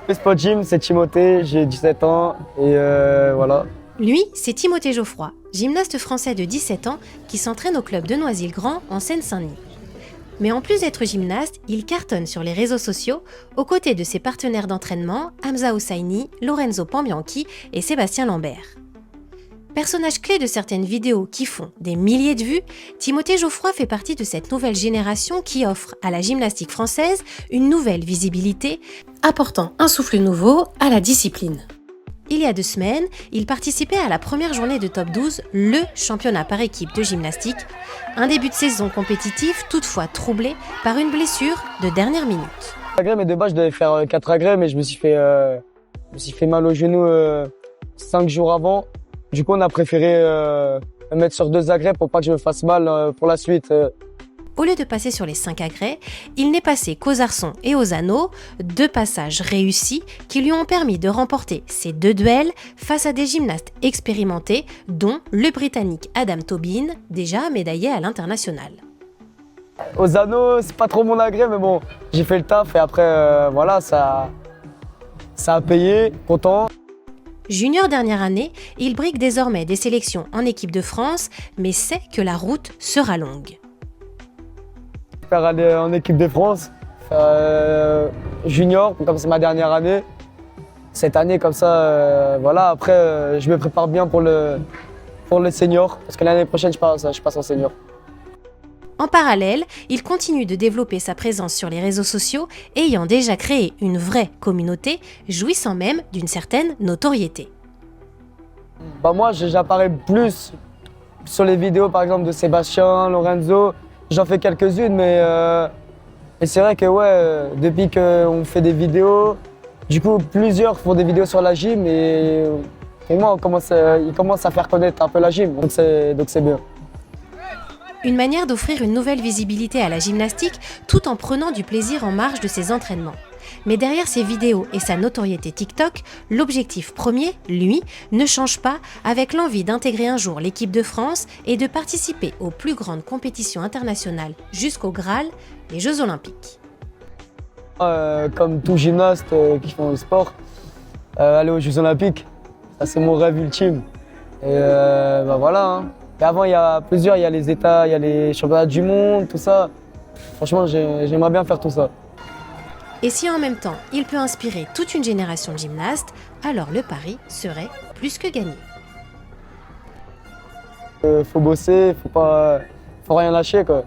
Le Spot Gym, c'est Timothée, j'ai 17 ans et voilà. Lui, c'est Timothée Geoffroy, gymnaste français de 17 ans qui s'entraîne au club de Noisy-le-Grand en Seine-Saint-Denis. Mais en plus d'être gymnaste, il cartonne sur les réseaux sociaux aux côtés de ses partenaires d'entraînement Hamza Hosseini, Lorenzo Pambianchi et Sébastien Lambert. Personnage clé de certaines vidéos qui font des milliers de vues, Timothée Geoffroy fait partie de cette nouvelle génération qui offre à la gymnastique française une nouvelle visibilité, apportant un souffle nouveau à la discipline. Il y a 2 semaines, il participait à la première journée de Top 12, le championnat par équipe de gymnastique, un début de saison compétitif toutefois troublé par une blessure de dernière minute. Agrès, mais de base, je devais faire 4 agrès, mais je me suis fait mal au genou 5 jours avant. Du coup, on a préféré me mettre sur 2 agrès pour pas que je me fasse mal pour la suite. Au lieu de passer sur les 5 agrès, il n'est passé qu'aux arçons et aux anneaux, 2 passages réussis qui lui ont permis de remporter ces 2 duels face à des gymnastes expérimentés, dont le Britannique Adam Tobin, déjà médaillé à l'international. Aux anneaux, c'est pas trop mon agrès, mais bon, j'ai fait le taf et après, voilà, ça a payé, content. Junior dernière année, il brigue désormais des sélections en équipe de France, mais sait que la route sera longue. Faire aller en équipe de France, junior, comme c'est ma dernière année. Cette année, comme ça, voilà. Après, je me prépare bien pour le senior, parce que l'année prochaine, je passe en senior. En parallèle, il continue de développer sa présence sur les réseaux sociaux, ayant déjà créé une vraie communauté, jouissant même d'une certaine notoriété. Moi, j'apparais plus sur les vidéos, par exemple, de Sébastien, Lorenzo. J'en fais quelques-unes, mais c'est vrai que depuis qu'on fait des vidéos, du coup, plusieurs font des vidéos sur la gym et pour moi, ils commencent à faire connaître un peu la gym, donc c'est bien. Une manière d'offrir une nouvelle visibilité à la gymnastique tout en prenant du plaisir en marge de ses entraînements. Mais derrière ses vidéos et sa notoriété TikTok, l'objectif premier, lui, ne change pas avec l'envie d'intégrer un jour l'équipe de France et de participer aux plus grandes compétitions internationales jusqu'au Graal, les Jeux Olympiques. Comme tout gymnaste qui font le sport, aller aux Jeux Olympiques, ça c'est mon rêve ultime. Et voilà. Hein. Et avant, il y a les États, il y a les championnats du monde, tout ça. Franchement, j'aimerais bien faire tout ça. Et si en même temps, il peut inspirer toute une génération de gymnastes, alors le pari serait plus que gagné. Faut bosser, faut rien lâcher, quoi.